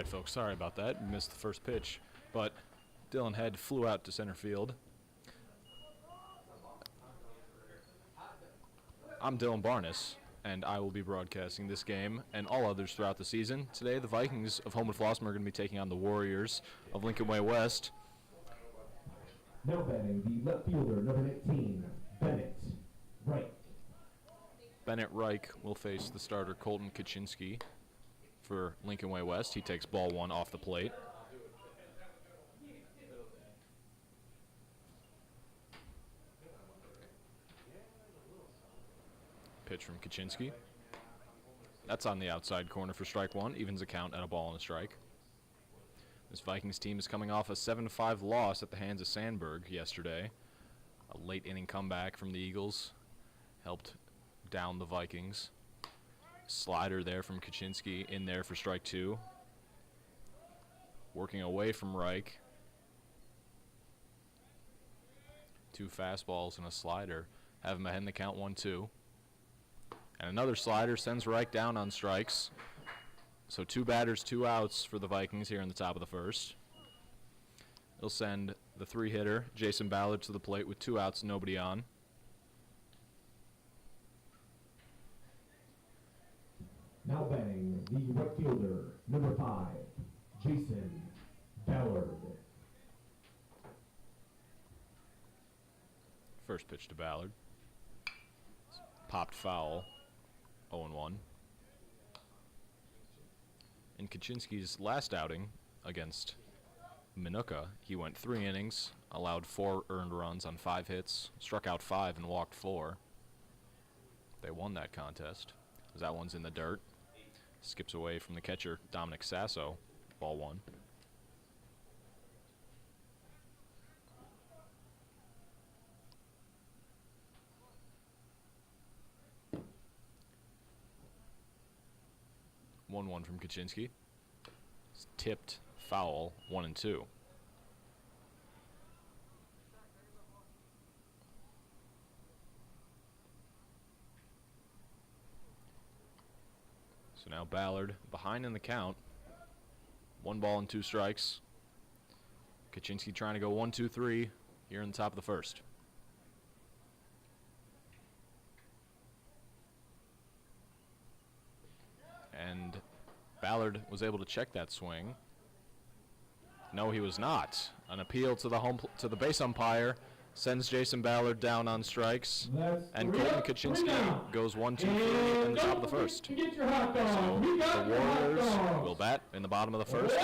Alright folks, sorry about that. Missed the first pitch, but Dylan Head flew out to center field. I'm Dylan Barnes, and I will be broadcasting this game and all others throughout the season. Today, the Vikings of Homewood-Flossmoor are going to be taking on the Warriors of Lincoln Way West. Now batting the left fielder, number 19, Bennett Reich. Bennett Reich will face the starter Colton Kaczynski for Lincoln Way West. He takes ball one off the plate. Pitch from Kaczynski. That's on the outside corner for strike one. Evens the count at a ball and a strike. This Vikings team is coming off a 7-5 loss at the hands of Sandberg yesterday. A late inning comeback from the Eagles helped down the Vikings. Slider there from Kaczynski in there for strike two. Working away from Reich. Two fastballs and a slider have him ahead in the count 1-2. And another slider sends Reich down on strikes. So two batters, two outs for the Vikings here in the top of the first. It'll send the three-hitter, Jason Ballard, to the plate with two outs, nobody on. Now batting the right fielder, number 5, Jason Ballard. First pitch to Ballard. Popped foul, 0-1. In Kaczynski's last outing against Minooka, he went 3 innings, allowed 4 earned runs on 5 hits, struck out 5 and walked 4. They won that contest. That one's in the dirt. Skips away from the catcher, Dominic Sasso, ball one. One from Kaczynski. It's tipped foul, 1-2. So now Ballard behind in the count. 1 ball and 2 strikes. Kaczynski trying to go 1-2-3 here in the top of the first. And Ballard was able to check that swing. No, he was not. An appeal to the base umpire sends Jason Ballard down on strikes, and Colton Kaczynski goes 1-2-3 in the top of the first. So the Warriors will bat in the bottom of the first.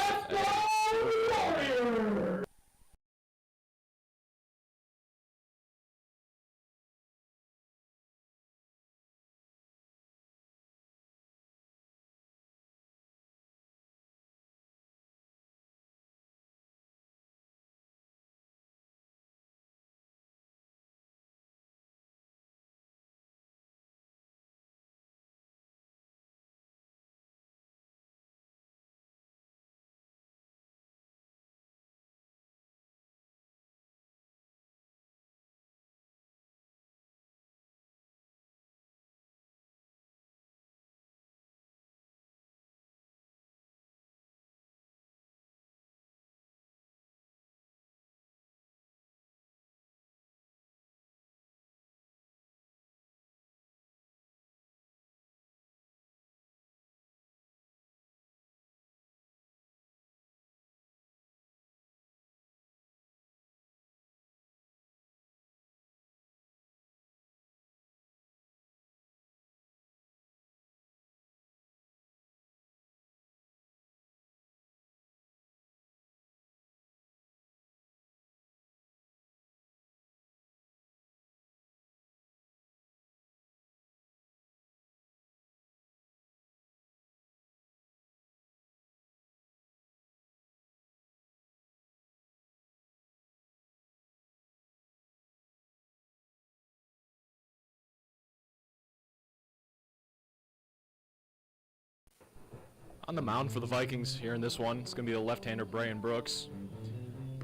On the mound for the Vikings here in this one, it's going to be the left-hander Brian Brooks.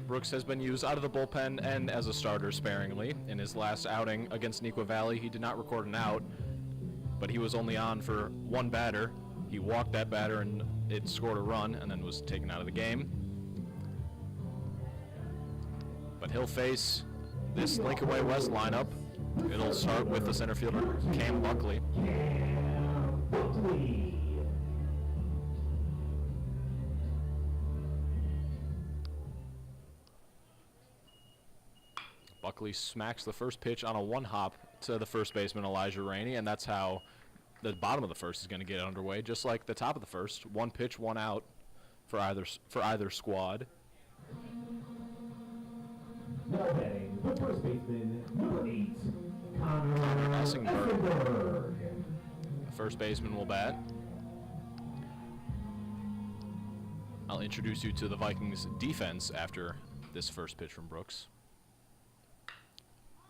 Brooks has been used out of the bullpen and as a starter sparingly. In his last outing against Neuqua Valley, he did not record an out, but he was only on for one batter. He walked that batter in it scored a run and then was taken out of the game. But he'll face this Lincoln Way West lineup. It'll start with the center fielder, Cam Buckley. Buckley smacks the first pitch on a one-hop to the first baseman, Elijah Rainey, and that's how the bottom of the first is going to get underway, just like the top of the first. One pitch, one out for either squad. Now batting, the first baseman, number 8, Connor Essingberg. The first baseman will bat. I'll introduce you to the Vikings defense after this first pitch from Brooks.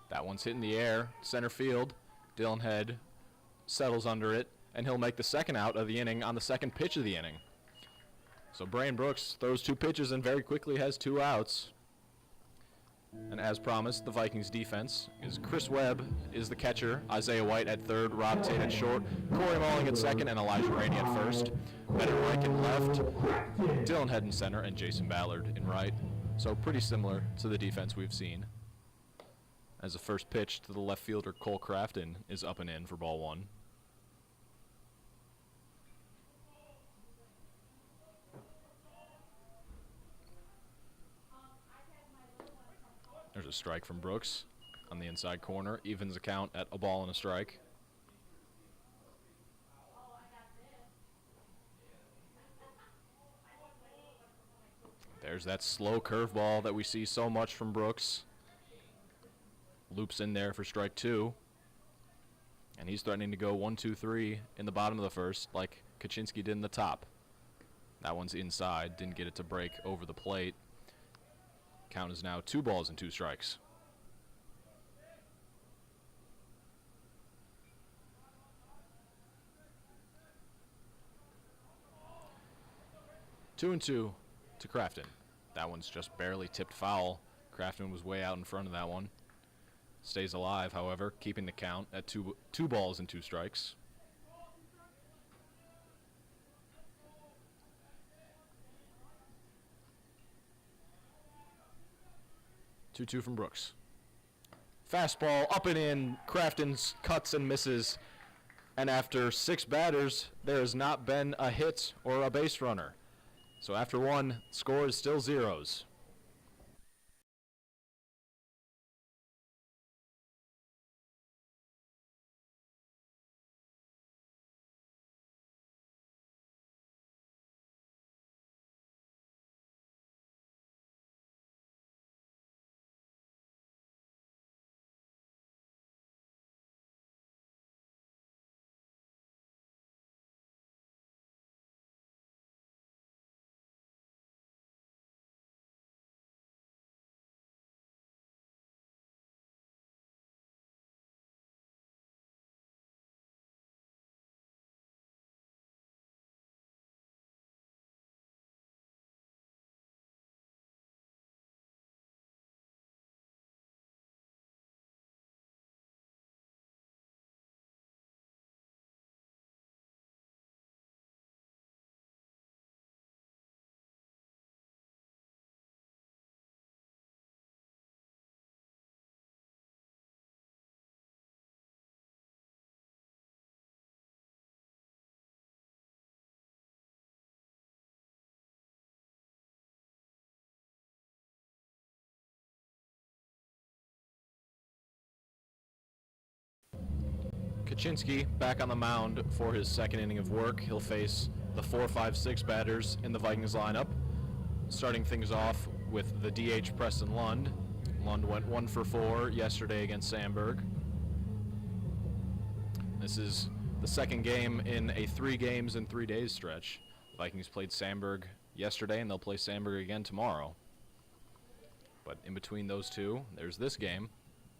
That one's hit in the air, center field. Dylan Head settles under it, and he'll make the second out of the inning on the second pitch of the inning. So Brain Brooks throws 2 pitches and very quickly has 2 outs. And as promised, the Vikings defense is Chris Webb is the catcher, Isaiah White at third, Rob Tate at short, Corey Malling at second, and Elijah Rainey at first. Better Mike in left, Dylan Head in center, and Jason Ballard in right. So pretty similar to the defense we've seen. As the first pitch to the left fielder, Cole Crafton, is up and in for ball 1. There's a strike from Brooks on the inside corner. Evens the count at a ball and a strike. There's that slow curveball that we see so much from Brooks. Loops in there for strike 2. And he's threatening to go 1-2-3 in the bottom of the first like Kaczynski did in the top. That one's inside. Didn't get it to break over the plate. Count is now 2 balls and 2 strikes. Two and 2 to Crafton. That one's just barely tipped foul. Crafton was way out in front of that one. Stays alive, however, keeping the count at 2 balls and 2 strikes. Two from Brooks. Fastball up and in. Crafton cuts and misses. And after 6 batters, there has not been a hit or a base runner. So after 1, score is still 0s. Kaczynski back on the mound for his second inning of work. He'll face the 4, 5, 6 batters in the Vikings lineup. Starting things off with the DH Preston Lund. Lund went 1 for 4 yesterday against Sandberg. This is the second game in a 3 games in 3 days stretch. The Vikings played Sandberg yesterday, and they'll play Sandberg again tomorrow. But in between those 2, there's this game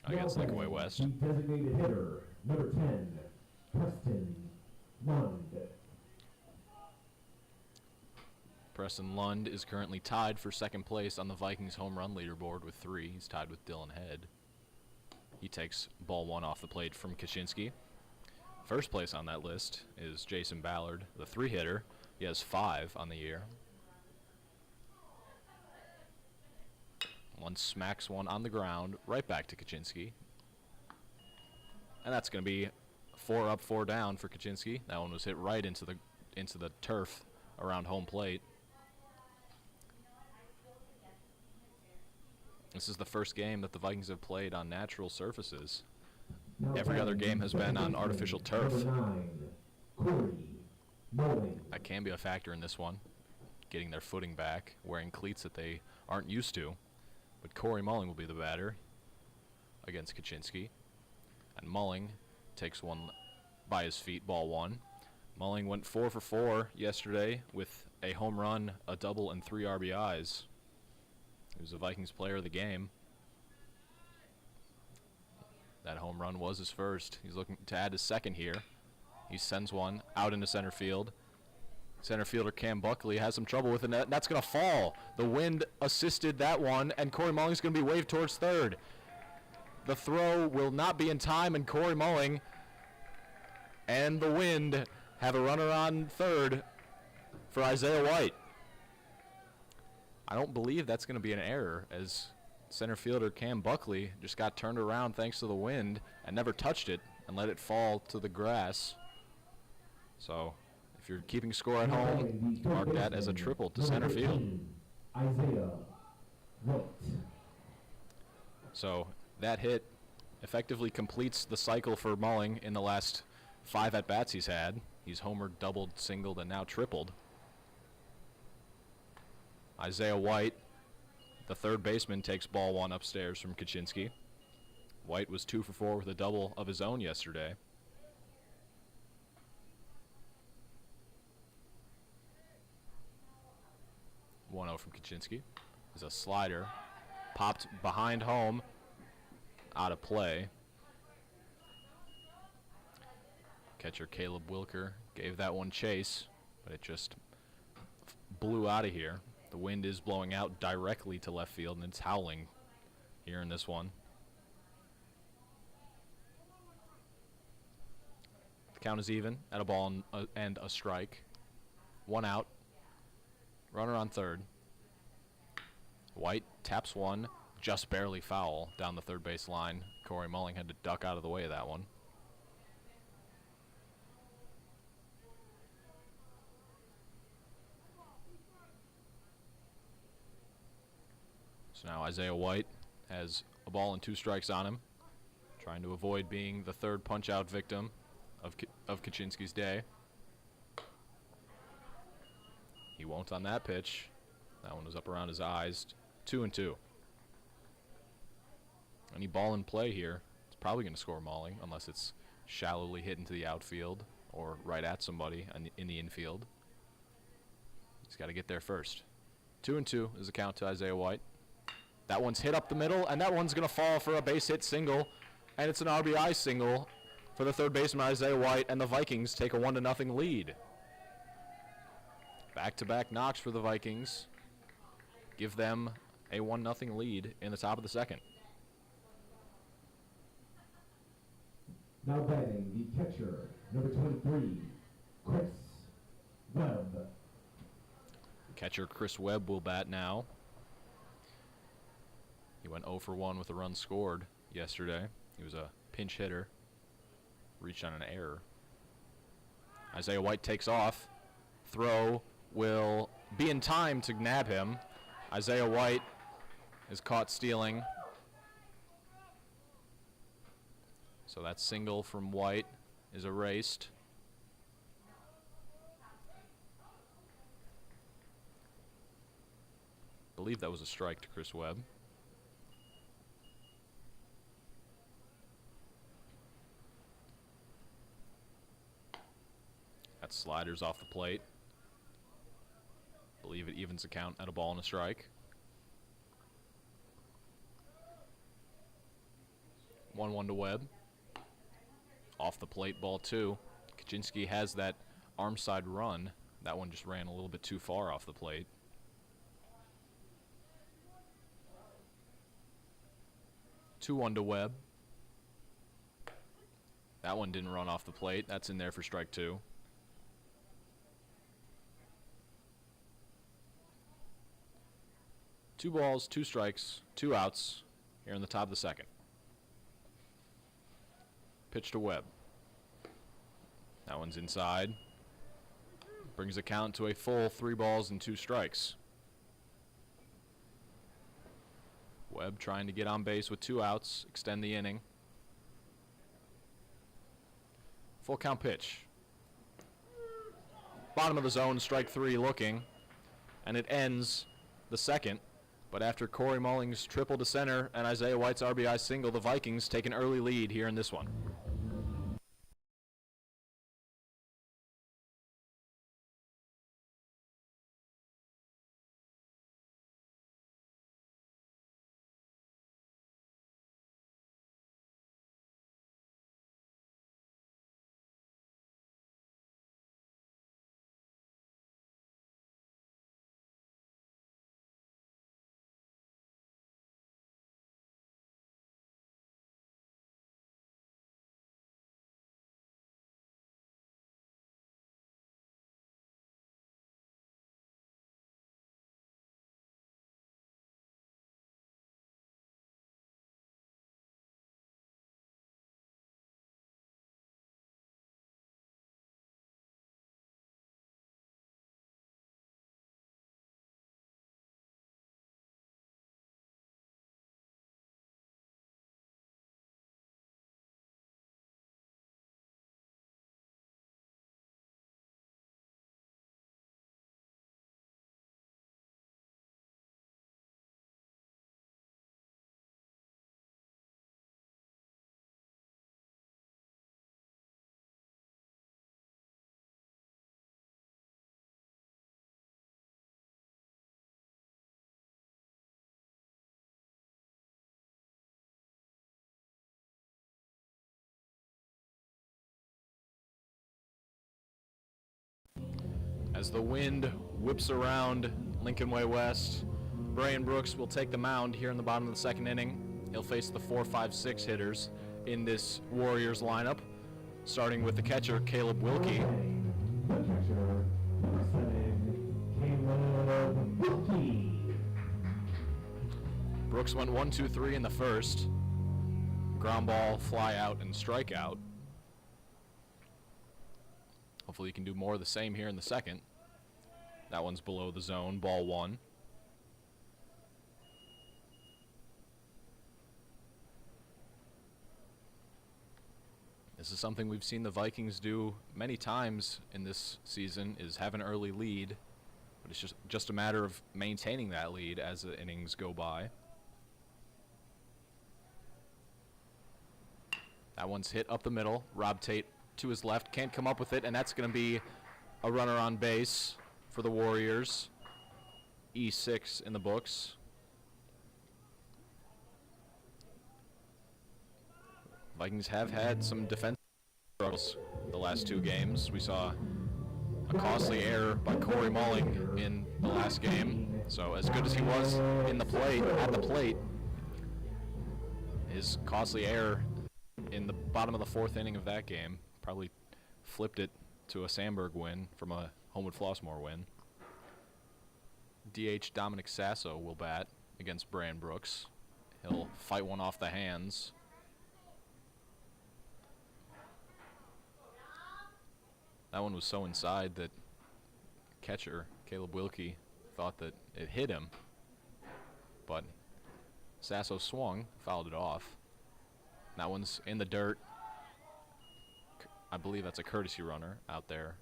against Lincoln Way West. The designated hitter, number 10, Preston Lund. Preston Lund is currently tied for second place on the Vikings home run leaderboard with 3. He's tied with Dylan Head. He takes ball 1 off the plate from Kaczynski. First place on that list is Jason Ballard, the 3-hitter. He has 5 on the year. One smacks one on the ground, right back to Kaczynski. And that's going to be 4 up, 4 down for Kaczynski. That one was hit right into the turf around home plate. This is the first game that the Vikings have played on natural surfaces. Every other game has been on artificial turf. That can be a factor in this one, getting their footing back, wearing cleats that they aren't used to. But Corey Mulling will be the batter against Kaczynski. And Mulling takes one by his feet, ball 1. Mulling went 4 for 4 yesterday with a home run, a double, and 3 RBIs. He was the Vikings player of the game. That home run was his first. He's looking to add his second here. He sends one out into center field. Center fielder Cam Buckley has some trouble with it. That's going to fall. The wind assisted that one, and Corey Mulling's going to be waved towards third. The throw will not be in time, and Corey Mulling and the wind have a runner on third for Isaiah White. I don't believe that's going to be an error, as center fielder Cam Buckley just got turned around thanks to the wind and never touched it and let it fall to the grass. So if you're keeping score at home, mark that as a triple to center field. Isaiah White. So that hit effectively completes the cycle for Mulling in the last 5 at-bats he's had. He's homered, doubled, singled, and now tripled. Isaiah White, the third baseman, takes ball 1 upstairs from Kaczynski. White was 2 for 4 with a double of his own yesterday. One 0 from Kaczynski. Is a slider popped behind home, out of play. Catcher Caleb Wilker gave that one chase, but it just blew out of here. The wind is blowing out directly to left field, and it's howling here in this one. The count is even at a ball and a strike. 1 out. Runner on third. White taps one, just barely foul down the third base line. Corey Mulling had to duck out of the way of that one. So now Isaiah White has a ball and 2 strikes on him, trying to avoid being the third punch-out victim of Kaczynski's day. He won't on that pitch. That one was up around his eyes. 2-2. Any ball in play here, it's probably going to score Mulling, unless it's shallowly hit into the outfield or right at somebody in the infield. He's got to get there first. 2-2 is the count to Isaiah White. That one's hit up the middle, and that one's going to fall for a base hit single, and it's an RBI single for the third baseman Isaiah White, and the Vikings take a 1-0 lead. Back-to-back knocks for the Vikings. Give them a 1-0 lead in the top of the second. Now batting the catcher, number 23, Chris Webb. Catcher Chris Webb will bat now. He went 0 for 1 with a run scored yesterday. He was a pinch hitter. Reached on an error. Isaiah White takes off. Throw will be in time to nab him. Isaiah White is caught stealing. So that single from White is erased. I believe that was a strike to Chris Webb. That slider's off the plate. I believe it evens the count at a ball and a strike. 1-1 to Webb. Off the plate, ball 2. Kaczynski has that arm side run. That one just ran a little bit too far off the plate. Two 1 to Webb. That one didn't run off the plate. That's in there for strike 2. 2 balls, 2 strikes, 2 outs here in the top of the second. Pitch to Webb. That one's inside. Brings the count to a full 3 balls and 2 strikes. Webb trying to get on base with 2 outs, extend the inning. Full count pitch. Bottom of the zone, strike 3 looking. And it ends the second. But after Corey Mulling's triple to center and Isaiah White's RBI single, the Vikings take an early lead here in this one. As the wind whips around Lincoln Way West, Brian Brooks will take the mound here in the bottom of the second inning. He'll face the 4, 5, 6 hitters in this Warriors lineup, starting with the catcher, Caleb Wilkie. The catcher, number 7, Caleb Wilkie. Brooks went 1, 2, 3 in the first. Ground ball, fly out, and strikeout. Hopefully he can do more of the same here in the second. That one's below the zone, ball 1. This is something we've seen the Vikings do many times in this season, is have an early lead, but it's just a matter of maintaining that lead as the innings go by. That one's hit up the middle. Rob Tate to his left, can't come up with it, and that's going to be a runner on base for the Warriors. E6 in the books. Vikings have had some defensive struggles the last 2 games. We saw a costly error by Corey Mulling in the last game. So as good as he was at the plate, his costly error in the bottom of the 4th inning of that game probably flipped it to a Sandberg win from a Homewood-Flossmoor win. DH Dominic Sasso will bat against Brian Brooks. He'll fight one off the hands. That one was so inside that catcher Caleb Wilkie thought that it hit him, but Sasso swung, fouled it off. That one's in the dirt. I believe that's a courtesy runner out there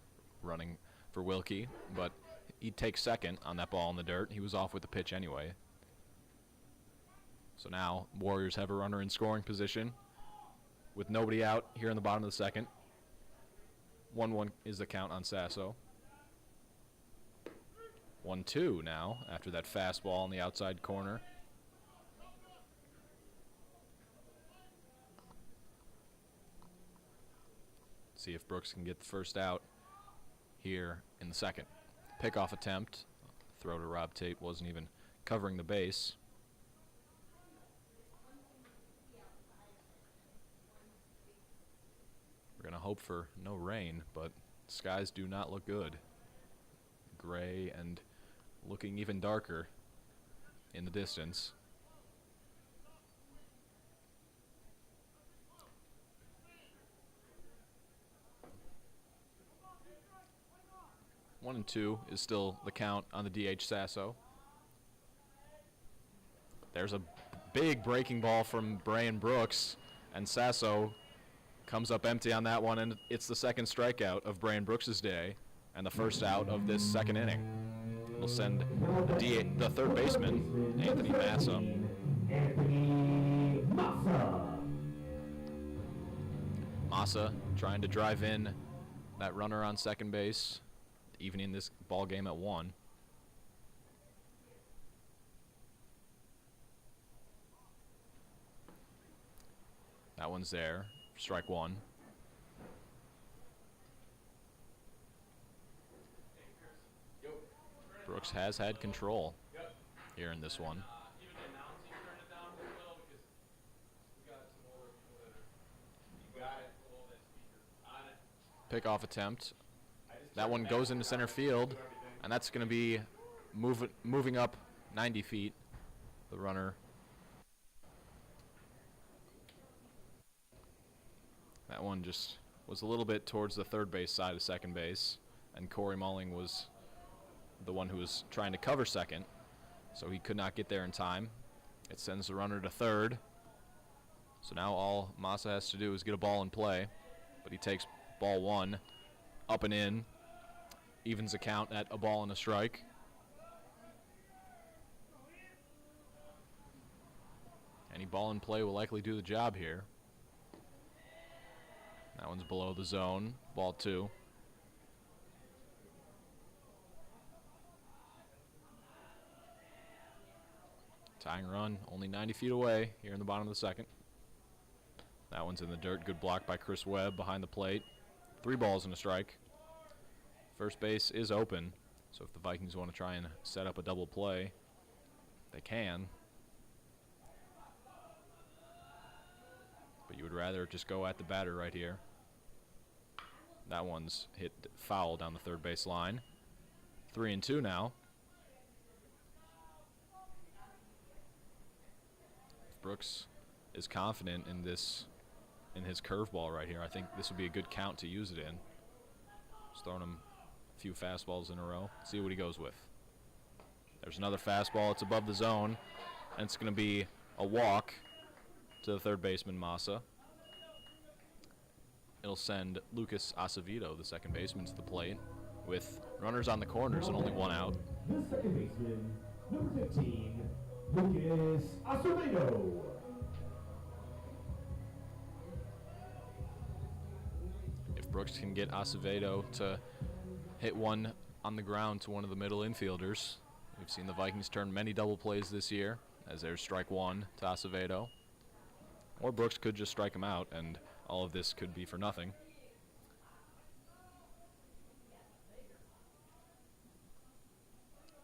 running for Wilkie, but he'd take second on that ball in the dirt. He was off with the pitch anyway. So now Warriors have a runner in scoring position with nobody out here in the bottom of the second. 1-1 is the count on Sasso. 1-2 now after that fastball on the outside corner. See if Brooks can get the first out here in the second. Pickoff attempt. Throw to Rob Tate wasn't even covering the base. We're going to hope for no rain, but skies do not look good. Gray and looking even darker in the distance. One and two is still the count on the DH Sasso. There's a big breaking ball from Brian Brooks, and Sasso comes up empty on that one, and it's the second strikeout of Brian Brooks' day and the first out of this second inning. We'll send the third baseman, Anthony Massa. Anthony Massa. Massa trying to drive in that runner on second base, evening this ball game at 1. That one's there. Strike 1. Brooks has had control here in this one. Pickoff attempt. That one goes into center field, and that's going to be moving up 90 feet. The runner. That one just was a little bit towards the third base side of second base, and Corey Mulling was the one who was trying to cover second, so he could not get there in time. It sends the runner to third. So now all Massa has to do is get a ball in play, but he takes ball 1 up and in, evens the count at a ball and a strike. Any ball in play will likely do the job here. That one's below the zone. Ball 2. Tying run, only 90 feet away here in the bottom of the second. That one's in the dirt. Good block by Chris Webb behind the plate. 3 balls and a strike. First base is open, so if the Vikings want to try and set up a double play, they can. But you would rather just go at the batter right here. That one's hit foul down the third base line. 3-2 now. If Brooks is confident in this, in his curveball right here, I think this would be a good count to use it in. Just throwing him a few fastballs in a row. See what he goes with. There's another fastball. It's above the zone, and it's going to be a walk to the third baseman, Massa. It'll send Lucas Acevedo, the second baseman, to the plate with runners on the corners and only 1 out. The second baseman, number 15, Lucas Acevedo. If Brooks can get Acevedo to hit one on the ground to one of the middle infielders, we've seen the Vikings turn many double plays this year, as there's strike 1 to Acevedo. Or Brooks could just strike him out, and all of this could be for nothing.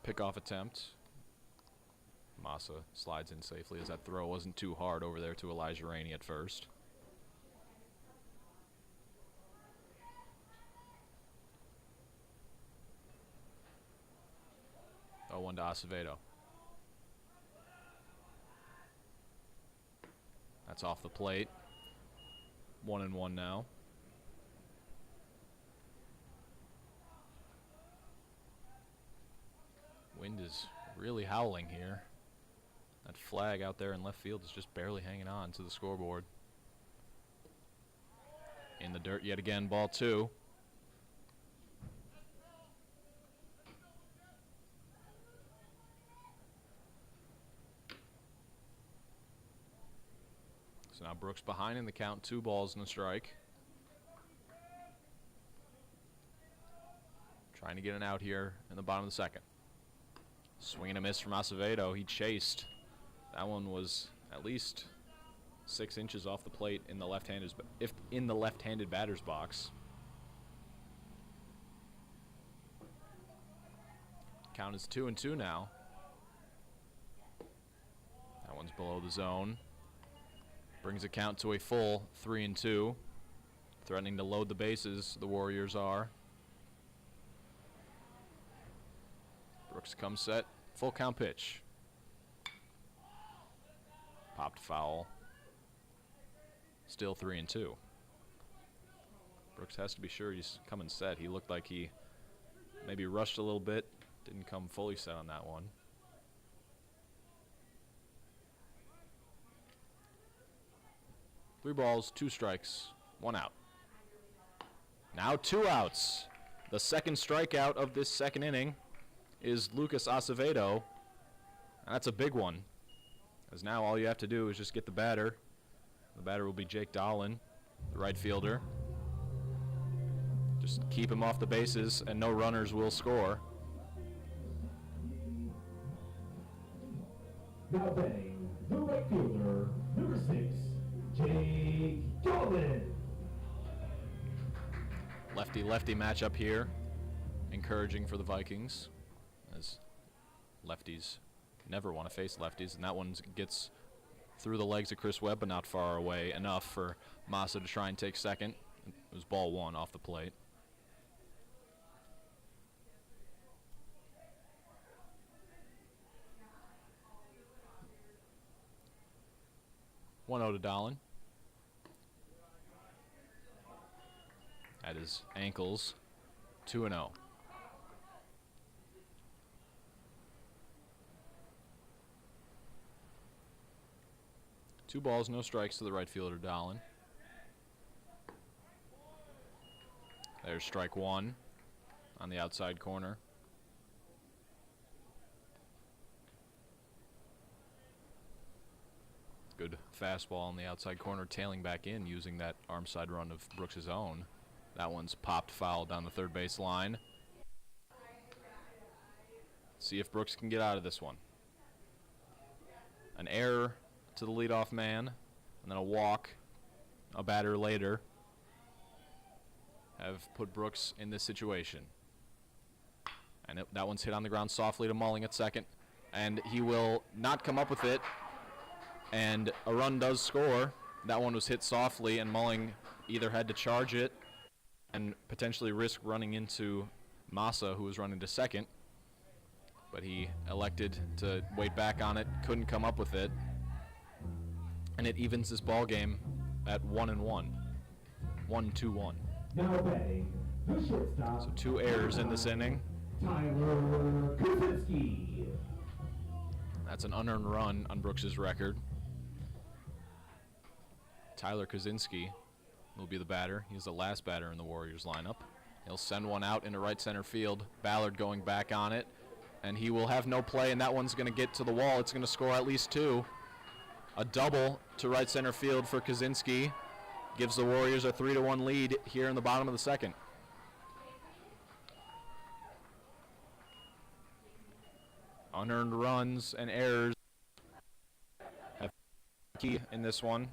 Pickoff attempt. Massa slides in safely as that throw wasn't too hard over there to Elijah Rainey at first. Oh, 1 to Acevedo. That's off the plate. 1-1 now. Wind is really howling here. That flag out there in left field is just barely hanging on to the scoreboard. In the dirt yet again, ball 2. So now Brooks behind in the count, 2 balls and a strike. Trying to get an out here in the bottom of the second. Swing and a miss from Acevedo. He chased. That one was at least 6 inches off the plate in the left-handed batter's box. Count is 2-2 now. That one's below the zone. Brings a count to a full 3-2. Threatening to load the bases, the Warriors are. Brooks comes set. Full count pitch. Popped foul. Still 3-2. Brooks has to be sure he's coming set. He looked like he maybe rushed a little bit. Didn't come fully set on that one. Three balls, 2 strikes, 1 out. Now 2 outs. The second strikeout of this second inning is Lucas Acevedo. And that's a big one, as now all you have to do is just get the batter. The batter will be Jake Dolan, the right fielder. Just keep him off the bases, and no runners will score. Now batting, the right fielder, number 6, Jake Dolan. Lefty-lefty matchup here, encouraging for the Vikings, as lefties never want to face lefties, and that one gets through the legs of Chris Webb, but not far away enough for Massa to try and take second. It was ball 1 off the plate. One 0 to Dolan. At his ankles, 2-0. Two balls, no strikes to the right fielder, Dolan. There's strike 1 on the outside corner. Good fastball on the outside corner, tailing back in, using that arm side run of Brooks' own. That one's popped foul down the third base line. See if Brooks can get out of this one. An error to the leadoff man, and then a walk a batter later have put Brooks in this situation. And that one's hit on the ground softly to Mulling at second, and he will not come up with it, and a run does score. That one was hit softly, and Mulling either had to charge it and potentially risk running into Massa, who was running to second, but he elected to wait back on it, couldn't come up with it, and it evens this ball game at 1-1. 1-2-1. Now batting, the shortstop. So 2 errors in this inning. Tyler Kuzinski. That's an unearned run on Brooks's record. Tyler Kuzinski will be the batter. He's the last batter in the Warriors lineup. He'll send one out into right center field. Ballard going back on it, and he will have no play, and that one's going to get to the wall. It's going to score at least 2. A double to right center field for Kuzinski gives the Warriors a 3-1 lead here in the bottom of the second. Unearned runs and errors have key in this one.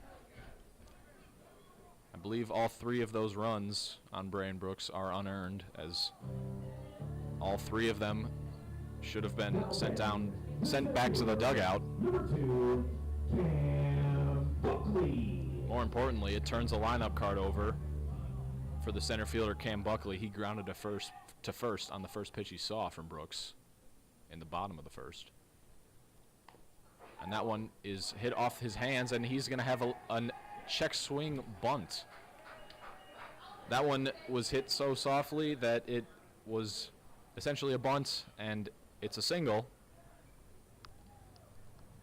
I believe all 3 of those runs on Brain Brooks are unearned, as all 3 of them should have been sent back to the dugout. Number 2, Cam Buckley. More importantly, it turns the lineup card over for the center fielder Cam Buckley. He grounded to first on the first pitch he saw from Brooks in the bottom of the first. And that one is hit off his hands, and he's going to have a check swing bunt. That one was hit so softly that it was essentially a bunt, and it's a single.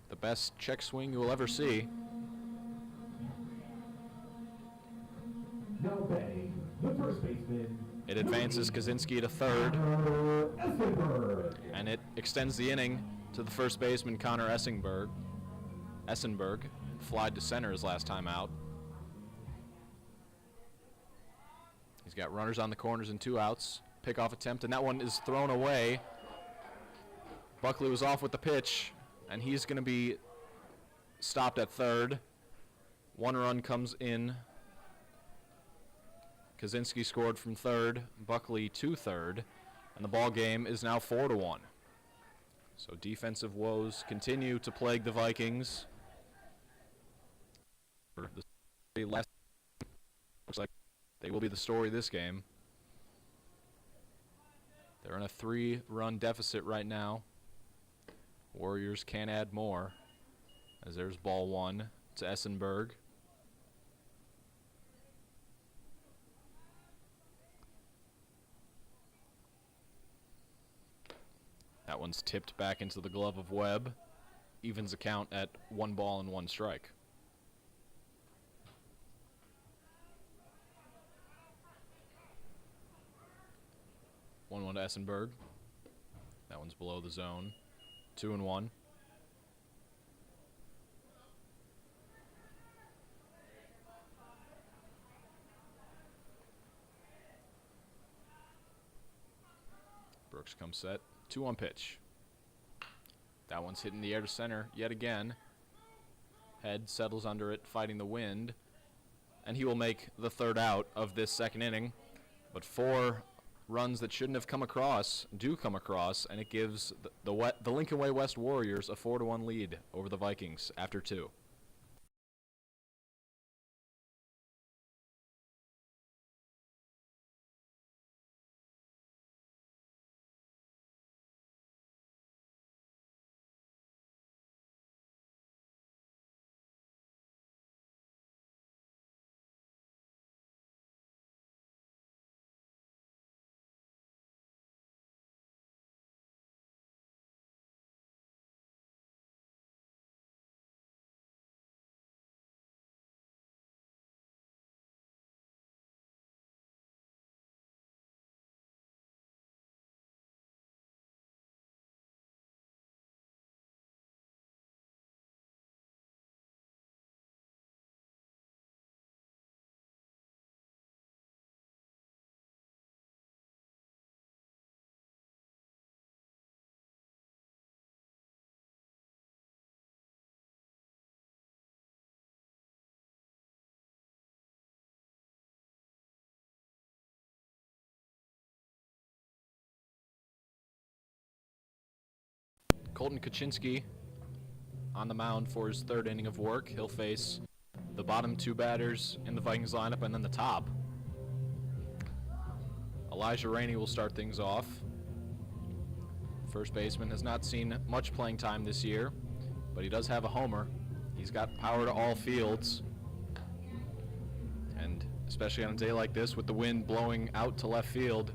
The best check swing you will ever see. Now batting, the first baseman. It advances Kaczynski to third, and it extends the inning to the first baseman, Connor Essenberg. Flied to center his last time out. He's got runners on the corners and 2 outs. Pickoff attempt, and that one is thrown away. Buckley was off with the pitch, and he's going to be stopped at third. 1 run comes in. Kaczynski scored from third, Buckley to third, and the ball game is now 4-1. So defensive woes continue to plague the Vikings. The last looks like they will be the story of this game. They're in a 3-run deficit right now. Warriors can add more. As there's ball one to Essenberg. That one's tipped back into the glove of Webb. Evens account at 1 ball and 1 strike. One to Essenberg. That one's below the zone. 2-1. Brooks comes set. 2-1 pitch. That one's hitting the air to center yet again. Head settles under it, fighting the wind. And he will make the 3rd out of this 2nd inning. But 4 runs that shouldn't have come across do come across, and it gives the Lincoln Way West Warriors a 4-1 lead over the Vikings after 2. Colton Kaczynski on the mound for his 3rd inning of work. He'll face the bottom 2 batters in the Vikings lineup and then the top. Elijah Rainey will start things off. First baseman has not seen much playing time this year, but he does have a homer. He's got power to all fields. And especially on a day like this with the wind blowing out to left field,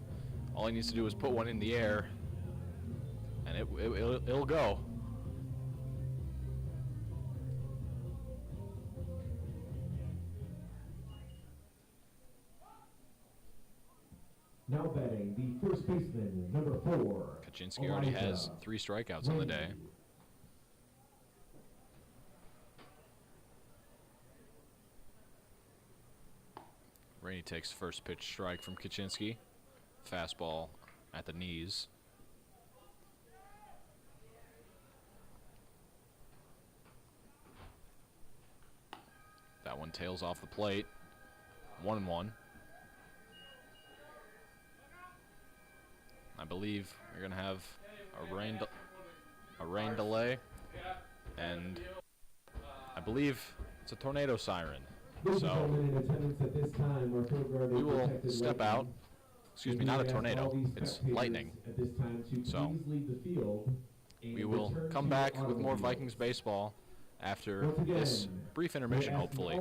all he needs to do is put one in the air and it'll go. Now batting the first baseman, number 4. Kaczynski already has 3 strikeouts on the day. Rainey takes first pitch strike from Kaczynski. Fastball at the knees. That one tails off the plate. 1-1. I believe we're going to have a rain delay, and I believe it's a tornado siren. So we will step out. Excuse me, not a tornado. It's lightning. So we will come back with more Vikings baseball after this brief intermission, hopefully.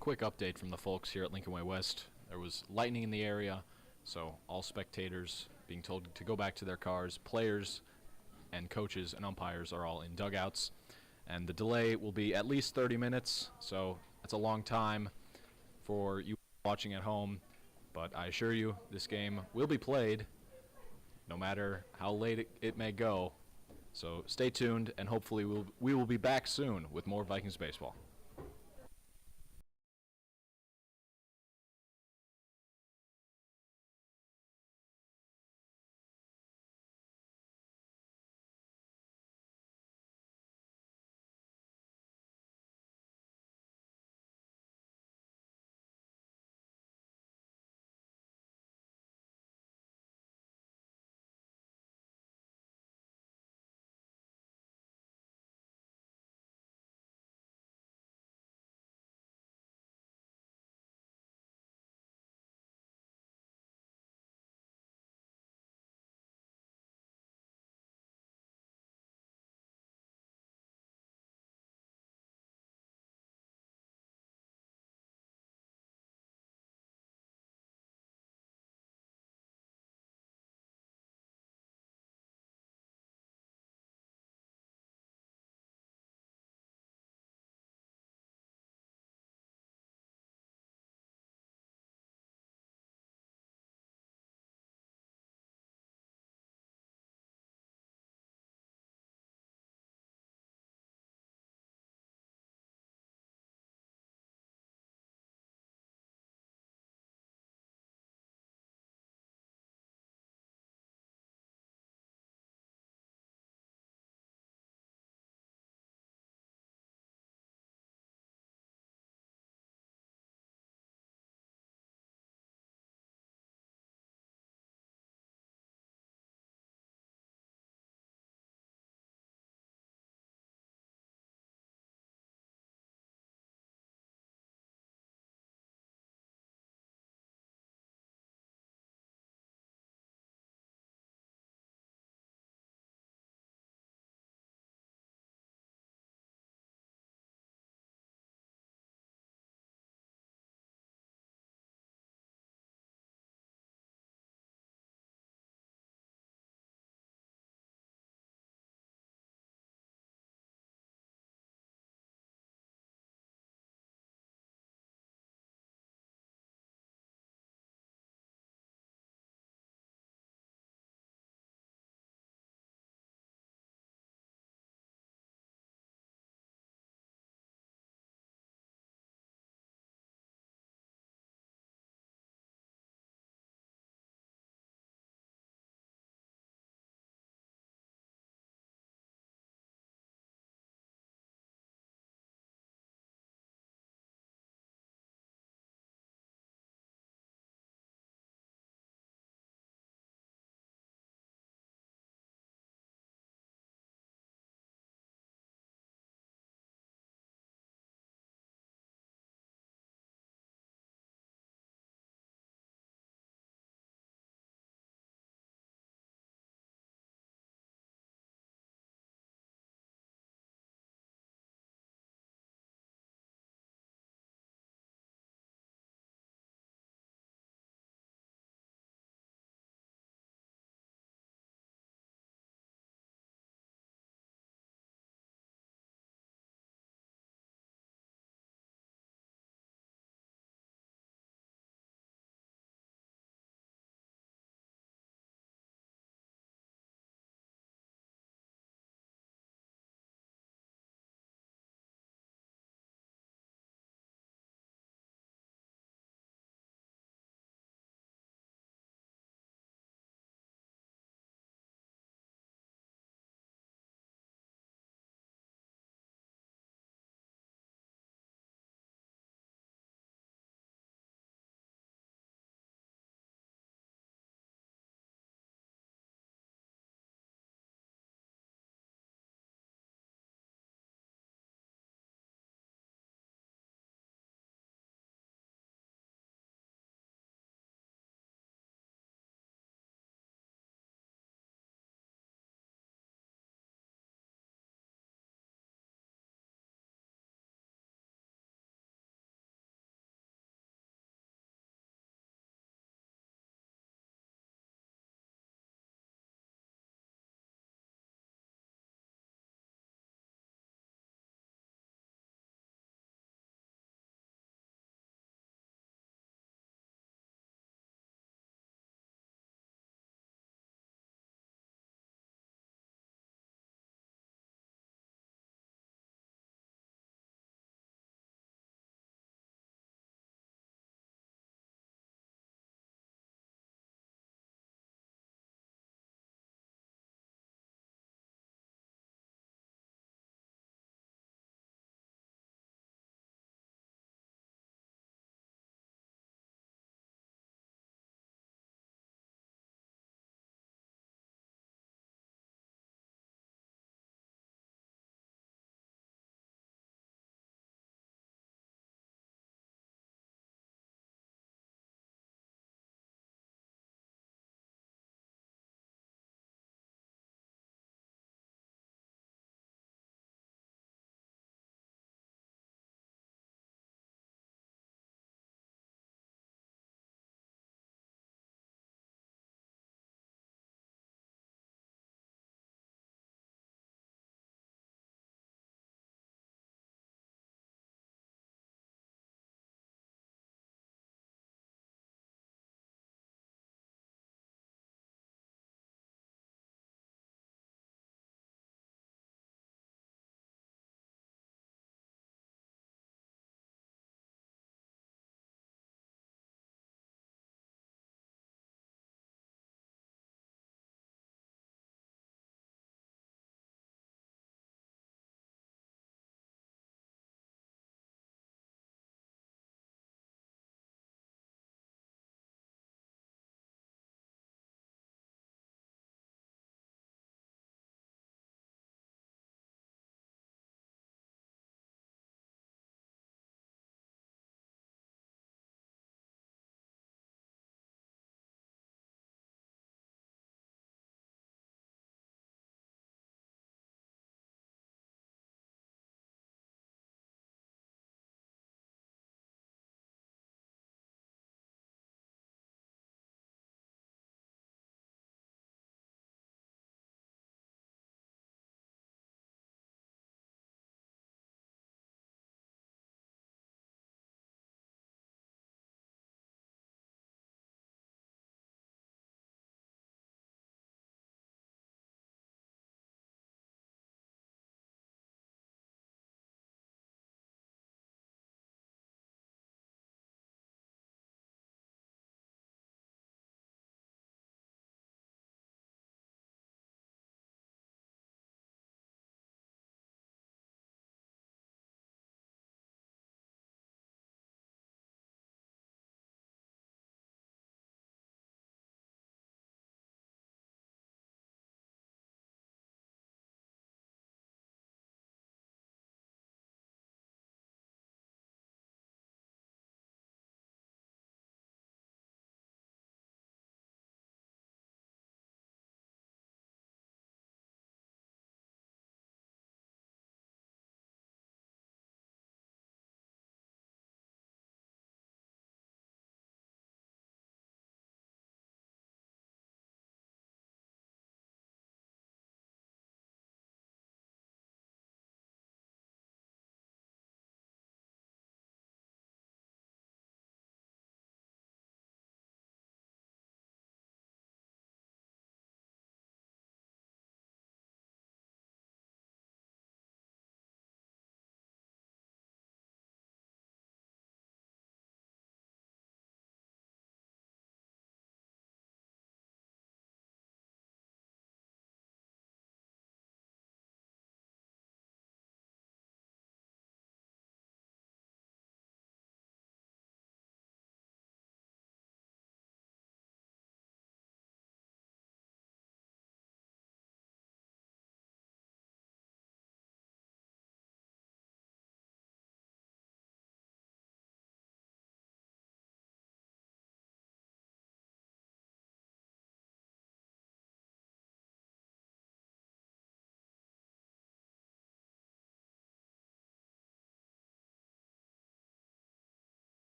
quick update from the folks here at Lincoln Way West. There was lightning in the area, so all spectators being told to go back to their cars. Players and coaches and umpires are all in dugouts. And the delay will be at least 30 minutes, so that's a long time for you watching at home. But I assure you, this game will be played no matter how late it may go. So stay tuned, and hopefully we will be back soon with more Vikings baseball.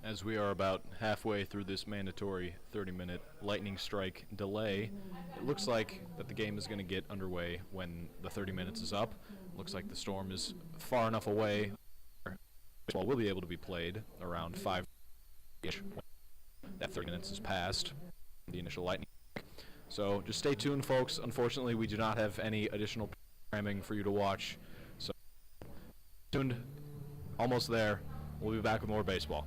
as we are about halfway through this mandatory 30-minute lightning strike delay, it looks like that the game is going to get underway when the 30 minutes is up. Looks like the storm is far enough away. Baseball will be able to be played around 5-ish when that 30 minutes is past the initial lightning. So just stay tuned, folks. Unfortunately, we do not have any additional programming for you to watch. So tuned, almost there. We'll be back with more baseball.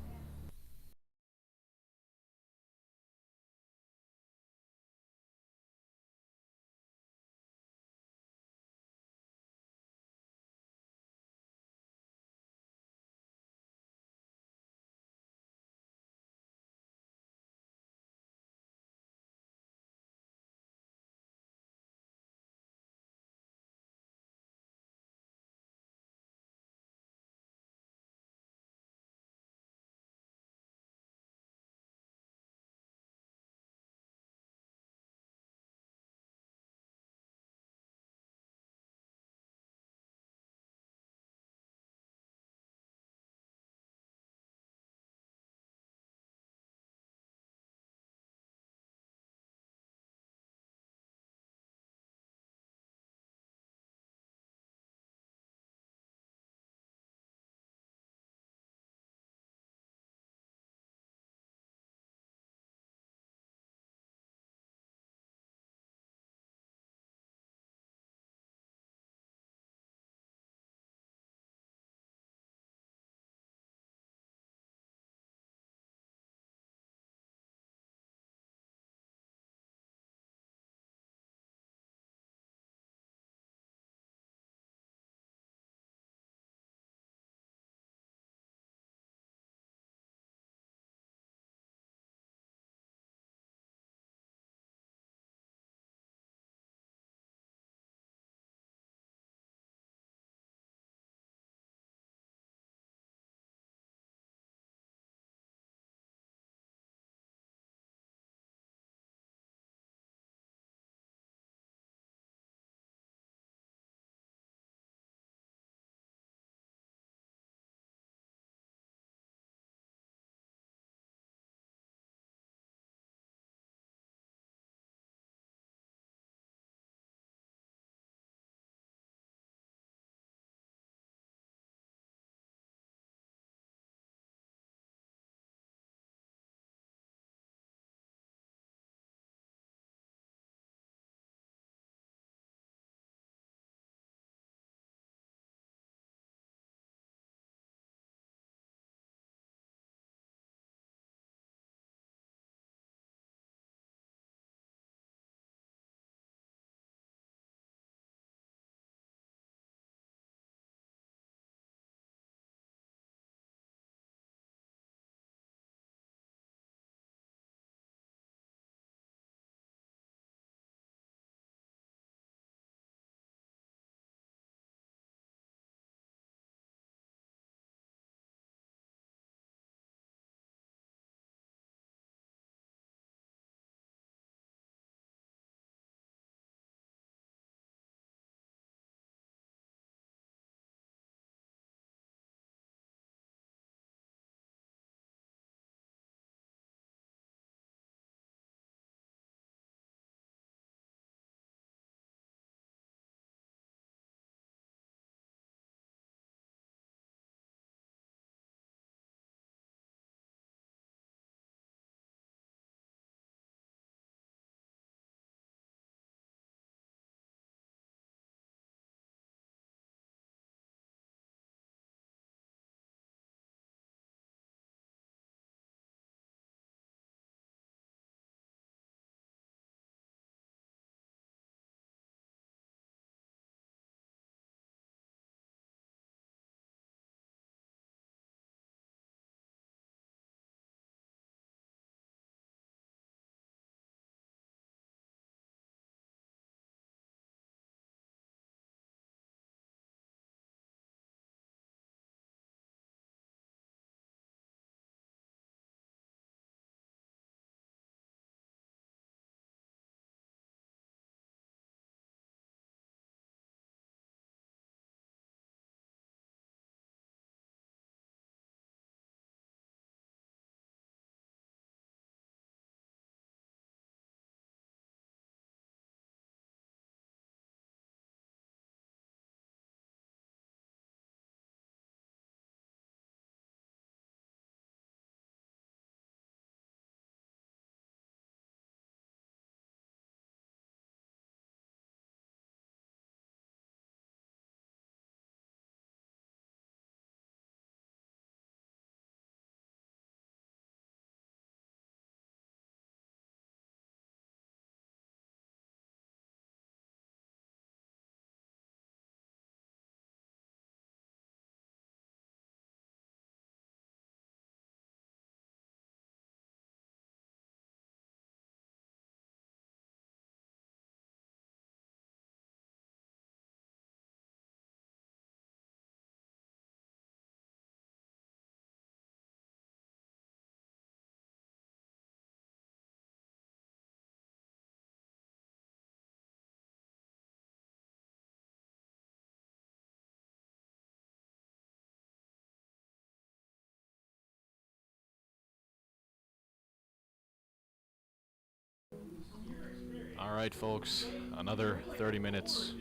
All right, folks, another 30 minutes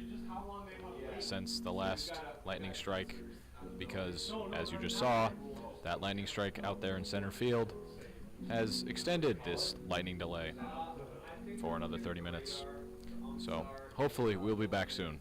since the last lightning strike, because as you just saw, that lightning strike out there in center field has extended this lightning delay for another 30 minutes. So hopefully we'll be back soon.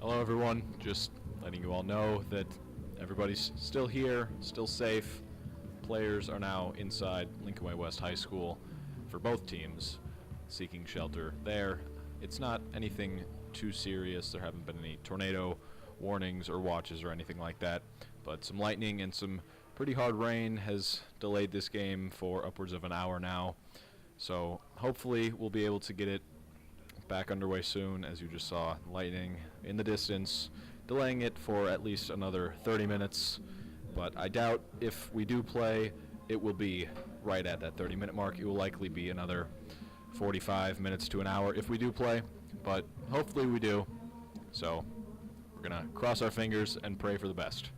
Hello, everyone. Just letting you all know that everybody's still here, still safe. Players are now inside Lincoln Way West High School for both teams, seeking shelter there. It's not anything too serious. There haven't been any tornado warnings or watches or anything like that, but some lightning and some pretty hard rain has delayed this game for upwards of an hour now. So hopefully we'll be able to get it back underway soon. As you just saw, lightning in the distance, delaying it for at least another 30 minutes. But I doubt if we do play, it will be right at that 30-minute mark. It will likely be another 45 minutes to an hour if we do play, but hopefully we do. So we're going to cross our fingers and pray for the best.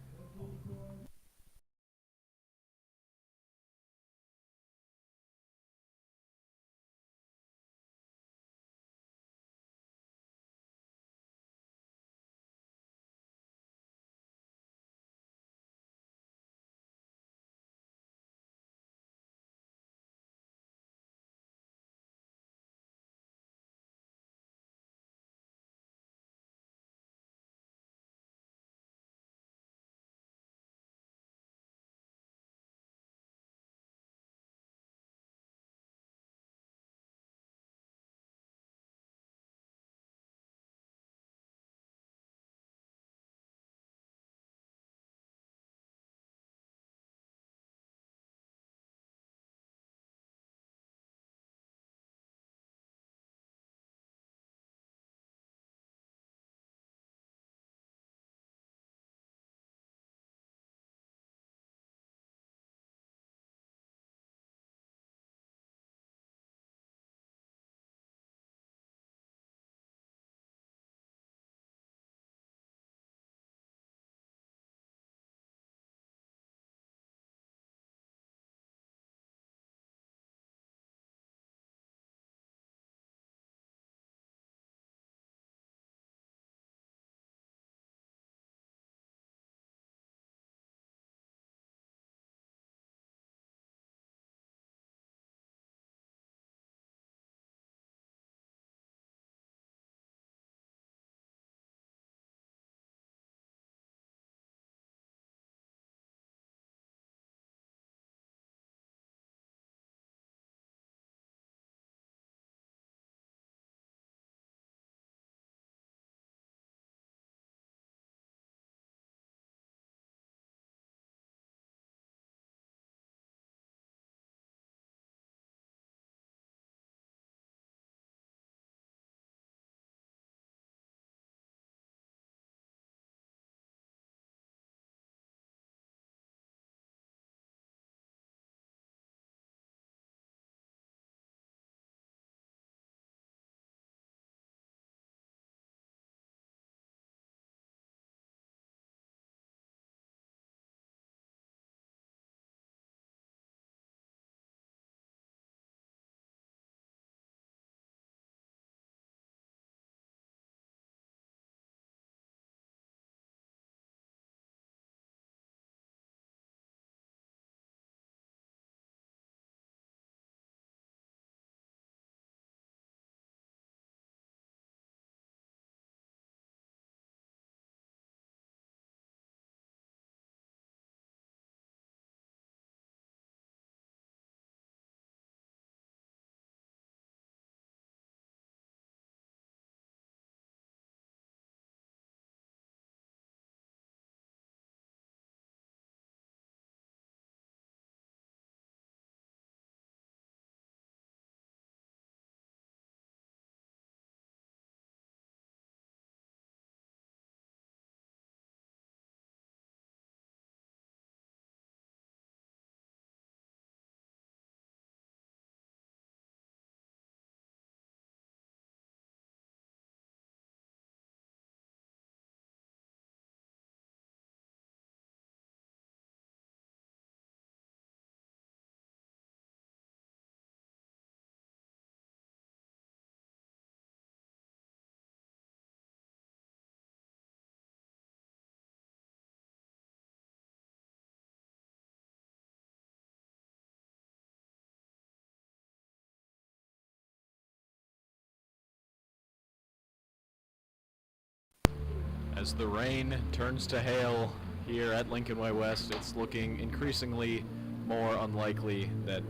As the rain turns to hail here at Lincoln Way West, it's looking increasingly more unlikely that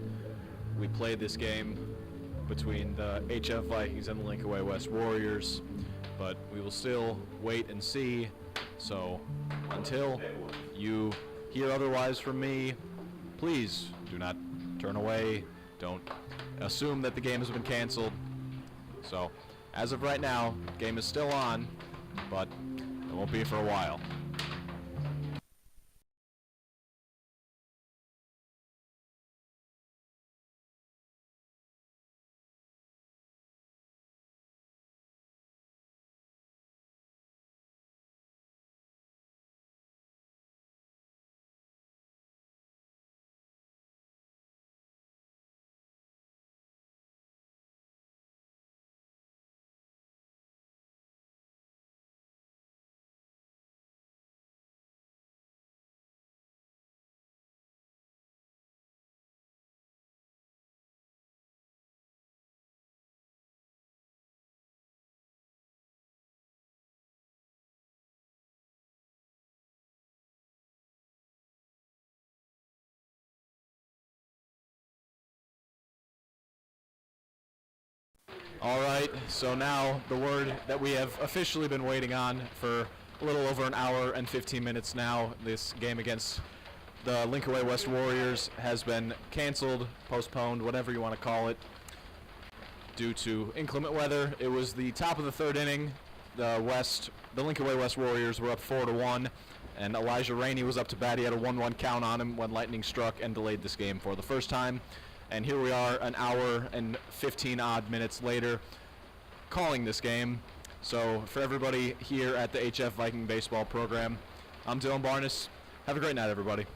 we play this game between the HF Vikings and the Lincoln Way West Warriors, but we will still wait and see. So until you hear otherwise from me, please do not turn away. Don't assume that the game has been canceled. So as of right now, the game is still on, but it won't be for a while. All right, so now the word that we have officially been waiting on for a little over an hour and 15 minutes now. This game against the Lincoln Way West Warriors has been canceled, postponed, whatever you want to call it, due to inclement weather. It was the top of the third inning. The Lincoln Way West Warriors were up 4-1, and Elijah Rainey was up to bat. He had a 1-1 count on him when lightning struck and delayed this game for the first time. And here we are an hour and 15 odd minutes later calling this game. So for everybody here at the HF Viking baseball program, I'm Dylan Barnes. Have a great night, everybody.